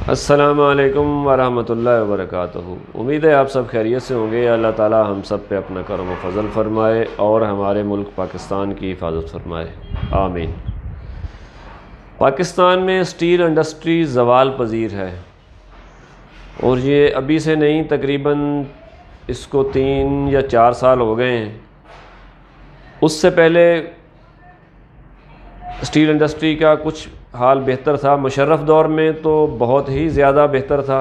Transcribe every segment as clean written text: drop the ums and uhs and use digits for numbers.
السلام علیکم ورحمۃ اللہ وبرکاتہ۔ امید ہے آپ سب خیریت سے ہوں گے۔ اللہ تعالی ہم سب پہ اپنا کرم و فضل فرمائے اور ہمارے ملک پاکستان کی حفاظت فرمائے، آمین۔ پاکستان میں اسٹیل انڈسٹری زوال پذیر ہے، اور یہ ابھی سے نہیں، تقریباً اس کو 3 یا 4 سال ہو گئے ہیں۔ اس سے پہلے اسٹیل انڈسٹری کا کچھ حال بہتر تھا، مشرف دور میں تو بہت ہی زیادہ بہتر تھا۔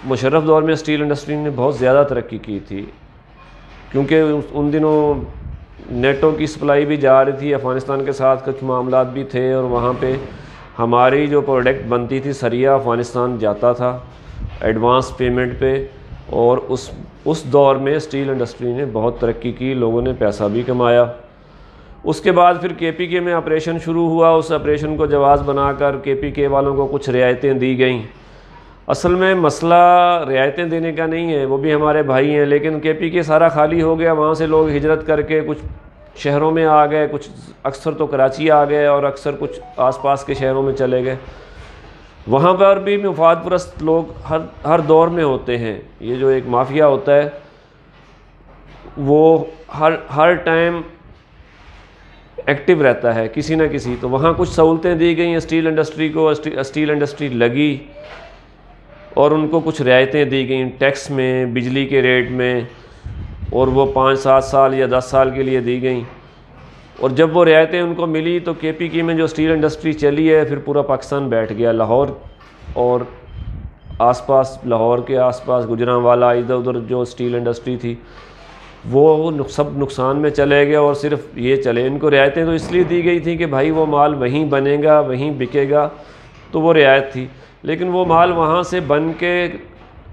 مشرف دور میں اسٹیل انڈسٹری نے بہت زیادہ ترقی کی تھی، کیونکہ ان دنوں نیٹوں کی سپلائی بھی جا رہی تھی، افغانستان کے ساتھ کچھ معاملات بھی تھے، اور وہاں پہ ہماری جو پروڈکٹ بنتی تھی سریا افغانستان جاتا تھا ایڈوانس پیمنٹ پہ، اور اس دور میں اسٹیل انڈسٹری نے بہت ترقی کی، لوگوں نے پیسہ بھی کمایا۔ اس کے بعد پھر کے پی کے میں آپریشن شروع ہوا، اس آپریشن کو جواز بنا کر کے پی کے والوں کو کچھ رعایتیں دی گئیں۔ اصل میں مسئلہ رعایتیں دینے کا نہیں ہے، وہ بھی ہمارے بھائی ہیں، لیکن کے پی کے سارا خالی ہو گیا، وہاں سے لوگ ہجرت کر کے کچھ شہروں میں آ گئے، کچھ اکثر تو کراچی آ گئے، اور اکثر کچھ آس پاس کے شہروں میں چلے گئے۔ وہاں پر بھی مفاد پرست لوگ ہر دور میں ہوتے ہیں۔ یہ جو ایک مافیا ہوتا ہے وہ ہر ٹائم ایکٹیو رہتا ہے کسی نہ کسی، تو وہاں کچھ سہولتیں دی گئیں اسٹیل انڈسٹری کو، اسٹیل انڈسٹری لگی، اور ان کو کچھ رعایتیں دی گئیں ٹیکس میں، بجلی کے ریٹ میں، اور وہ 5-7 سال یا 10 سال کے لیے دی گئیں۔ اور جب وہ رعایتیں ان کو ملی تو کے پی کے میں جو اسٹیل انڈسٹری چلی ہے، پھر پورا پاکستان بیٹھ گیا۔ لاہور اور آس پاس، لاہور کے آس پاس گوجرانوالہ، ادھر ادھر جو اسٹیل انڈسٹری تھی وہ سب نقصان میں چلے گئے، اور صرف یہ چلے۔ ان کو رعایتیں تو اس لیے دی گئی تھی کہ بھائی وہ مال وہیں بنے گا، وہیں بکے گا، تو وہ رعایت تھی، لیکن وہ مال وہاں سے بن کے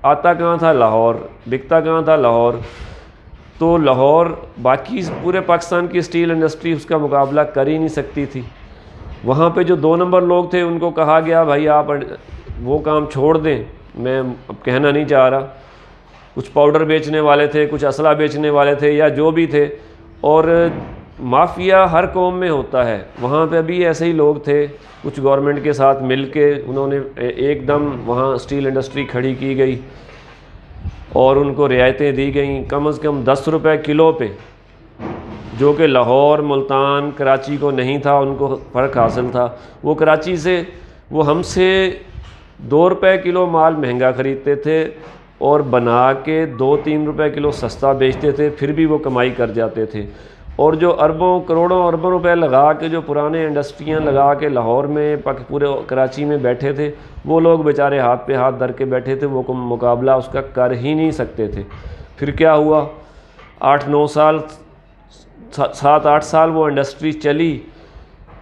آتا کہاں تھا؟ لاہور، بکتا کہاں تھا؟ لاہور۔ تو لاہور باقی پورے پاکستان کی اسٹیل انڈسٹری اس کا مقابلہ کر ہی نہیں سکتی تھی۔ وہاں پہ جو 2 نمبر لوگ تھے ان کو کہا گیا بھائی آپ وہ کام چھوڑ دیں، میں اب کہنا نہیں چاہ رہا، کچھ پاؤڈر بیچنے والے تھے، کچھ اسلحہ بیچنے والے تھے، یا جو بھی تھے، اور مافیا ہر قوم میں ہوتا ہے، وہاں پہ بھی ایسے ہی لوگ تھے، کچھ گورنمنٹ کے ساتھ مل کے انہوں نے ایک دم وہاں اسٹیل انڈسٹری کھڑی کی گئی، اور ان کو رعایتیں دی گئیں کم از کم 10 روپے کلو پہ، جو کہ لاہور، ملتان، کراچی کو نہیں تھا، ان کو فرق حاصل تھا۔ وہ کراچی سے، وہ ہم سے 2 روپے کلو مال مہنگا خریدتے تھے، اور بنا کے 2-3 روپے کلو سستا بیچتے تھے، پھر بھی وہ کمائی کر جاتے تھے۔ اور جو اربوں کروڑوں اربوں روپے لگا کے، جو پرانے انڈسٹریاں لگا کے لاہور میں، پورے کراچی میں بیٹھے تھے، وہ لوگ بیچارے ہاتھ پہ ہاتھ دھر کے بیٹھے تھے، وہ مقابلہ اس کا کر ہی نہیں سکتے تھے۔ پھر کیا ہوا؟ 8-9 سال، 7-8 سال وہ انڈسٹری چلی۔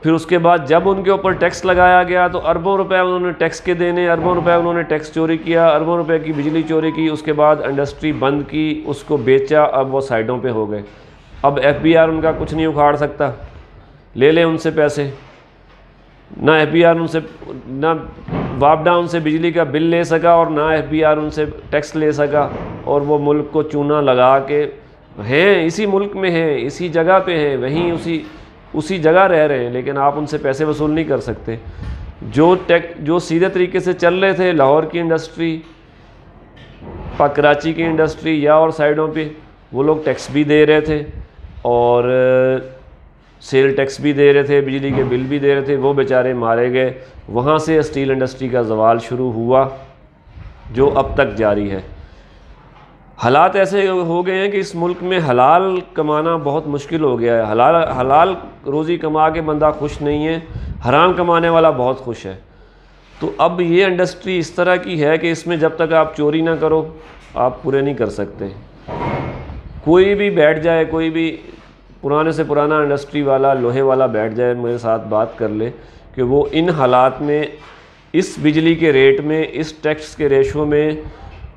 پھر اس کے بعد جب ان کے اوپر ٹیکس لگایا گیا تو اربوں روپے انہوں نے ٹیکس کے دینے، اربوں روپے انہوں نے ٹیکس چوری کیا، اربوں روپے کی بجلی چوری کی۔ اس کے بعد انڈسٹری بند کی، اس کو بیچا، اب وہ سائڈوں پہ ہو گئے۔ اب ایف بی آر ان کا کچھ نہیں اکھاڑ سکتا، لے لیں ان سے پیسے، نہ ایف بی آر ان سے، نہ وابڈا ان سے بجلی کا بل لے سکا، اور نہ ایف بی آر ان سے ٹیکس لے سکا، اور وہ ملک کو چونا لگا کے ہیں، اسی ملک میں ہیں، اسی جگہ پہ ہیں، وہیں اسی جگہ رہ رہے ہیں، لیکن آپ ان سے پیسے وصول نہیں کر سکتے۔ جو سیدھے طریقے سے چل رہے تھے، لاہور کی انڈسٹری، کراچی کی انڈسٹری، یا اور سائڈوں پہ، وہ لوگ ٹیکس بھی دے رہے تھے، اور سیل ٹیکس بھی دے رہے تھے، بجلی کے بل بھی دے رہے تھے، وہ بیچارے مارے گئے۔ وہاں سے اسٹیل انڈسٹری کا زوال شروع ہوا، جو اب تک جاری ہے۔ حالات ایسے ہو گئے ہیں کہ اس ملک میں حلال کمانا بہت مشکل ہو گیا ہے۔ حلال روزی کما کے بندہ خوش نہیں ہے، حرام کمانے والا بہت خوش ہے۔ تو اب یہ انڈسٹری اس طرح کی ہے کہ اس میں جب تک آپ چوری نہ کرو، آپ پورے نہیں کر سکتے۔ کوئی بھی بیٹھ جائے، کوئی بھی پرانے سے پرانا انڈسٹری والا، لوہے والا بیٹھ جائے، میرے ساتھ بات کر لے کہ وہ ان حالات میں، اس بجلی کے ریٹ میں، اس ٹیکس کے ریشو میں،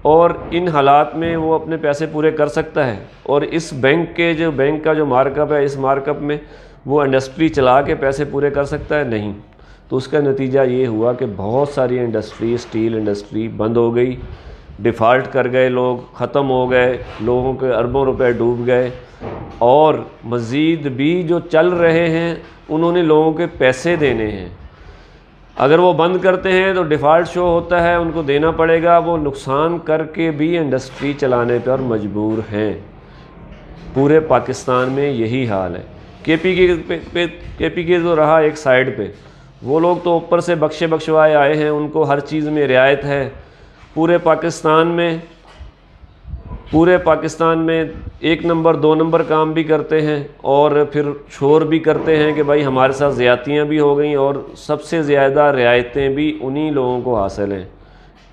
اور ان حالات میں وہ اپنے پیسے پورے کر سکتا ہے، اور اس بینک کا جو مارک اپ ہے، اس مارک اپ میں وہ انڈسٹری چلا کے پیسے پورے کر سکتا ہے؟ نہیں۔ تو اس کا نتیجہ یہ ہوا کہ بہت ساری انڈسٹری، اسٹیل انڈسٹری بند ہو گئی، ڈیفالٹ کر گئے لوگ، ختم ہو گئے، لوگوں کے اربوں روپے ڈوب گئے، اور مزید بھی جو چل رہے ہیں انہوں نے لوگوں کے پیسے دینے ہیں۔ اگر وہ بند کرتے ہیں تو ڈیفالٹ شو ہوتا ہے، ان کو دینا پڑے گا، وہ نقصان کر کے بھی انڈسٹری چلانے پر مجبور ہیں۔ پورے پاکستان میں یہی حال ہے۔ کے پی کے تو رہا ایک سائیڈ پہ، وہ لوگ تو اوپر سے بخشے بخشوائے آئے ہیں، ان کو ہر چیز میں رعایت ہے۔ پورے پاکستان میں 1 نمبر 2 نمبر کام بھی کرتے ہیں اور پھر شور بھی کرتے ہیں کہ بھائی ہمارے ساتھ زیادتیاں بھی ہو گئیں، اور سب سے زیادہ رعایتیں بھی انہی لوگوں کو حاصل ہیں۔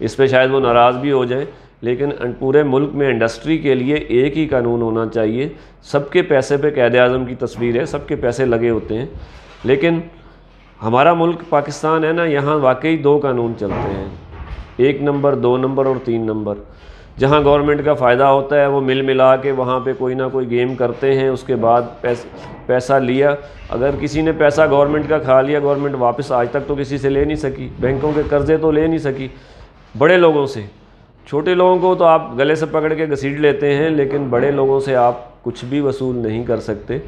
اس پہ شاید وہ ناراض بھی ہو جائیں، لیکن پورے ملک میں انڈسٹری کے لیے ایک ہی قانون ہونا چاہیے۔ سب کے پیسے پہ قائد اعظم کی تصویر ہے، سب کے پیسے لگے ہوتے ہیں، لیکن ہمارا ملک پاکستان ہے نا، یہاں واقعی 2 قانون چلتے ہیں، 1 نمبر 2 نمبر اور 3 نمبر۔ جہاں گورنمنٹ کا فائدہ ہوتا ہے وہ مل ملا کے وہاں پہ کوئی نہ کوئی گیم کرتے ہیں، اس کے بعد پیسہ لیا، اگر کسی نے پیسہ گورنمنٹ کا کھا لیا، گورنمنٹ واپس آج تک تو کسی سے لے نہیں سکی، بینکوں کے قرضے تو لے نہیں سکی بڑے لوگوں سے۔ چھوٹے لوگوں کو تو آپ گلے سے پکڑ کے گھسیٹ لیتے ہیں، لیکن بڑے لوگوں سے آپ کچھ بھی وصول نہیں کر سکتے۔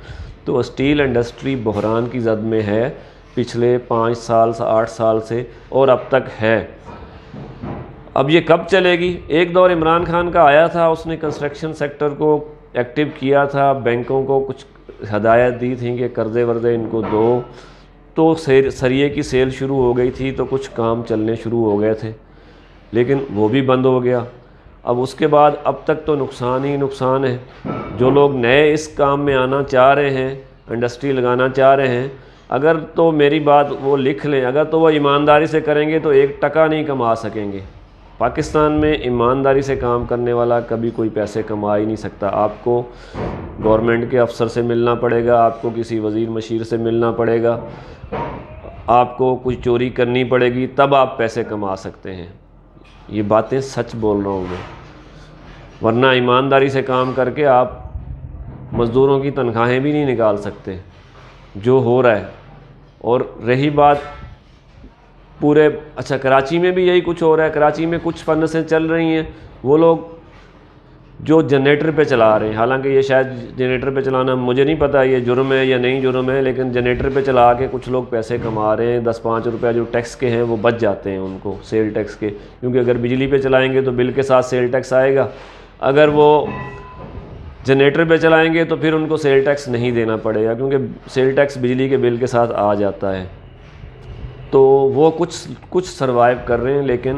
تو اسٹیل انڈسٹری بحران کی زد میں ہے پچھلے 5 سال 8 سال سے، اور اب تک ہے۔ اب یہ کب چلے گی؟ ایک دور عمران خان کا آیا تھا، اس نے کنسٹرکشن سیکٹر کو ایکٹیو کیا تھا، بینکوں کو کچھ ہدایت دی تھیں کہ قرضے ورضے ان کو دو، تو سریے کی سیل شروع ہو گئی تھی، تو کچھ کام چلنے شروع ہو گئے تھے، لیکن وہ بھی بند ہو گیا۔ اب اس کے بعد اب تک تو نقصان ہی نقصان ہے۔ جو لوگ نئے اس کام میں آنا چاہ رہے ہیں، انڈسٹری لگانا چاہ رہے ہیں، اگر تو میری بات وہ لکھ لیں، اگر تو وہ ایمانداری سے کریں گے تو 1 ٹکا نہیں کما سکیں گے۔ پاکستان میں ایمانداری سے کام کرنے والا کبھی کوئی پیسے کما ہی نہیں سکتا۔ آپ کو گورنمنٹ کے افسر سے ملنا پڑے گا، آپ کو کسی وزیر مشیر سے ملنا پڑے گا، آپ کو کچھ چوری کرنی پڑے گی، تب آپ پیسے کما سکتے ہیں۔ یہ باتیں سچ بول رہا ہوں میں، ورنہ ایمانداری سے کام کر کے آپ مزدوروں کی تنخواہیں بھی نہیں نکال سکتے، جو ہو رہا ہے۔ اور رہی بات اچھا کراچی میں بھی یہی کچھ ہو رہا ہے۔ کراچی میں کچھ فنسیں چل رہی ہیں، وہ لوگ جو جنریٹر پہ چلا رہے ہیں، حالانکہ یہ شاید جنریٹر پہ چلانا مجھے نہیں پتہ یہ جرم ہے یا نہیں جرم ہے، لیکن جنریٹر پہ چلا کے کچھ لوگ پیسے کما رہے ہیں، 10-5 روپے جو ٹیکس کے ہیں وہ بچ جاتے ہیں ان کو، سیل ٹیکس کے، کیونکہ اگر بجلی پہ چلائیں گے تو بل کے ساتھ سیل ٹیکس آئے گا، اگر وہ جنریٹر پہ چلائیں گے تو پھر ان کو سیل ٹیکس نہیں دینا پڑے گا، کیونکہ سیل ٹیکس بجلی کے بل کے ساتھ آ جاتا ہے۔ تو وہ کچھ سروائیو کر رہے ہیں، لیکن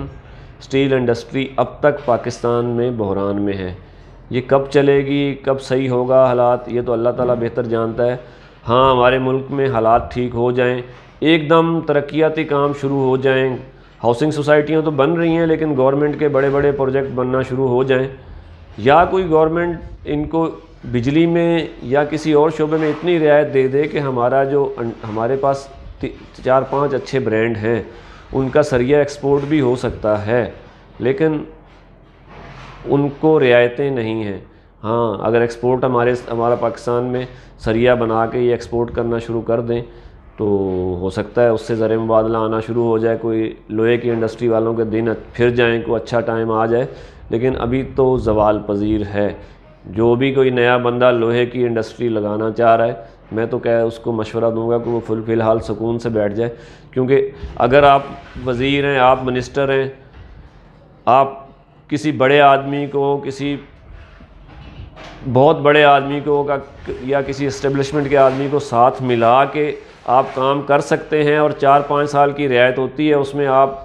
اسٹیل انڈسٹری اب تک پاکستان میں بحران میں ہے۔ یہ کب چلے گی، کب صحیح ہوگا حالات، یہ تو اللہ تعالیٰ بہتر جانتا ہے۔ ہاں ہمارے ملک میں حالات ٹھیک ہو جائیں، ایک دم ترقیاتی کام شروع ہو جائیں، ہاؤسنگ سوسائٹیاں تو بن رہی ہیں، لیکن گورنمنٹ کے بڑے بڑے پروجیکٹ بننا شروع ہو جائیں، یا کوئی گورنمنٹ ان کو بجلی میں یا کسی اور شعبے میں اتنی رعایت دے دے کہ ہمارے پاس 4-5 اچھے برانڈ ہیں، ان کا سریہ ایکسپورٹ بھی ہو سکتا ہے، لیکن ان کو رعایتیں نہیں ہیں۔ ہاں اگر ایکسپورٹ ہمارا پاکستان میں سریہ بنا کے یہ ایکسپورٹ کرنا شروع کر دیں تو ہو سکتا ہے اس سے زر مبادلہ آنا شروع ہو جائے، کوئی لوہے کی انڈسٹری والوں کے دن پھر جائیں، کوئی اچھا ٹائم آ جائے، لیکن ابھی تو زوال پذیر ہے۔ جو بھی کوئی نیا بندہ لوہے کی انڈسٹری لگانا چاہ رہا ہے، میں تو اس کو مشورہ دوں گا کہ وہ فی الحال سکون سے بیٹھ جائے، کیونکہ اگر آپ وزیر ہیں، آپ منسٹر ہیں، آپ کسی بڑے آدمی کو، کسی بہت بڑے آدمی کو یا کسی اسٹیبلشمنٹ کے آدمی کو ساتھ ملا کے آپ کام کر سکتے ہیں، اور 4-5 سال کی رعایت ہوتی ہے، اس میں آپ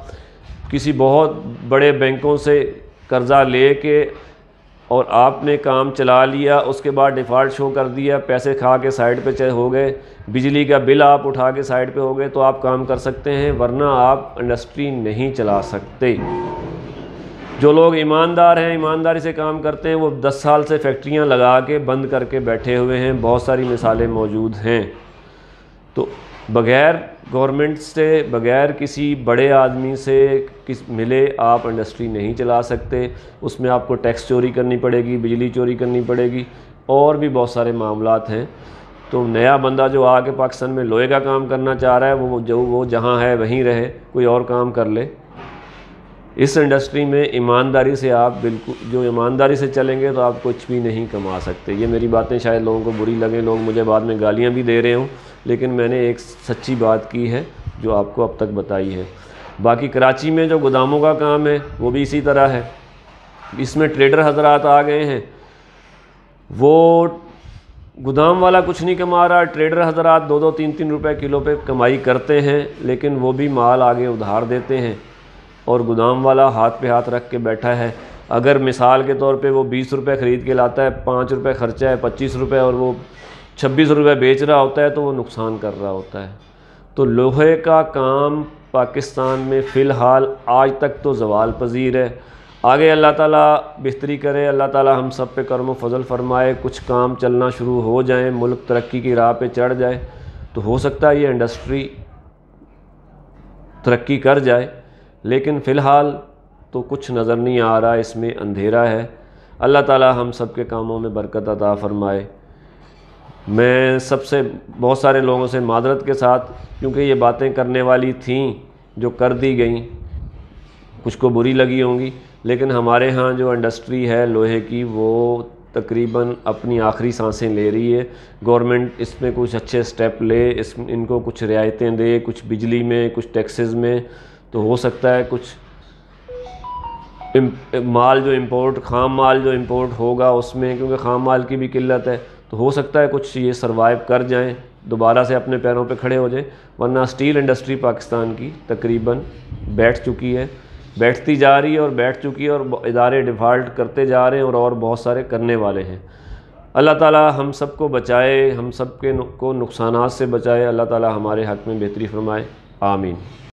کسی بہت بڑے بینکوں سے قرضہ لے کے اور آپ نے کام چلا لیا، اس کے بعد ڈیفالٹ شو کر دیا، پیسے کھا کے سائڈ پہ ہو گئے، بجلی کا بل آپ اٹھا کے سائڈ پہ ہو گئے، تو آپ کام کر سکتے ہیں، ورنہ آپ انڈسٹری نہیں چلا سکتے۔ جو لوگ ایماندار ہیں، ایمانداری سے کام کرتے ہیں، وہ 10 سال سے فیکٹریاں لگا کے بند کر کے بیٹھے ہوئے ہیں، بہت ساری مثالیں موجود ہیں۔ تو بغیر گورنمنٹ سے، بغیر کسی بڑے آدمی سے ملے آپ انڈسٹری نہیں چلا سکتے، اس میں آپ کو ٹیکس چوری کرنی پڑے گی، بجلی چوری کرنی پڑے گی، اور بھی بہت سارے معاملات ہیں۔ تو نیا بندہ جو آ کے پاکستان میں لوہے کا کام کرنا چاہ رہا ہے، وہ جہاں ہے وہیں رہے، کوئی اور کام کر لے۔ اس انڈسٹری میں ایمانداری سے آپ جو ایمانداری سے چلیں گے تو آپ کچھ بھی نہیں کما سکتے۔ یہ میری باتیں شاید لوگوں کو بری لگیں، لوگ مجھے بعد میں گالیاں بھی دے رہے ہوں، لیکن میں نے ایک سچی بات کی ہے، جو آپ کو اب تک بتائی ہے۔ باقی کراچی میں جو گوداموں کا کام ہے وہ بھی اسی طرح ہے، اس میں ٹریڈر حضرات آ گئے ہیں، وہ گودام والا کچھ نہیں کما رہا، ٹریڈر حضرات 2-2 3-3 روپے کلو پہ کمائی کرتے ہیں، لیکن وہ بھی مال آگے ادھار دیتے ہیں، اور گودام والا ہاتھ پہ ہاتھ رکھ کے بیٹھا ہے۔ اگر مثال کے طور پہ وہ 20 روپے خرید کے لاتا ہے، 5 روپے خرچہ ہے، 25 روپے، اور وہ 26 روپے بیچ رہا ہوتا ہے، تو وہ نقصان کر رہا ہوتا ہے۔ تو لوہے کا کام پاکستان میں فی الحال آج تک تو زوال پذیر ہے، آگے اللہ تعالیٰ بہتری کرے، اللہ تعالیٰ ہم سب پہ کرم و فضل فرمائے، کچھ کام چلنا شروع ہو جائیں، ملک ترقی کی راہ پہ چڑھ جائے، تو ہو سکتا ہے یہ انڈسٹری ترقی کر جائے، لیکن فی الحال تو کچھ نظر نہیں آ رہا، اس میں اندھیرا ہے۔ اللہ تعالیٰ ہم سب کے کاموں میں برکت عطا فرمائے۔ میں بہت سارے لوگوں سے معذرت کے ساتھ، کیونکہ یہ باتیں کرنے والی تھیں جو کر دی گئیں، کچھ کو بری لگی ہوں گی، لیکن ہمارے ہاں جو انڈسٹری ہے لوہے کی وہ تقریباً اپنی آخری سانسیں لے رہی ہے۔ گورنمنٹ اس میں کچھ اچھے سٹیپ لے، ان کو کچھ رعایتیں دے، کچھ بجلی میں، کچھ ٹیکسز میں، تو ہو سکتا ہے کچھ مال جو خام مال جو امپورٹ ہوگا اس میں، کیونکہ خام مال کی بھی قلت ہے، تو ہو سکتا ہے کچھ یہ سروائیو کر جائیں، دوبارہ سے اپنے پیروں پہ کھڑے ہو جائیں، ورنہ اسٹیل انڈسٹری پاکستان کی تقریباً بیٹھ چکی ہے، بیٹھتی جا رہی ہے اور بیٹھ چکی ہے، اور ادارے ڈیفالٹ کرتے جا رہے ہیں، اور بہت سارے کرنے والے ہیں۔ اللہ تعالیٰ ہم سب کو بچائے، ہم سب کو نقصانات سے بچائے، اللہ تعالیٰ ہمارے حق میں بہتری فرمائے، آمین۔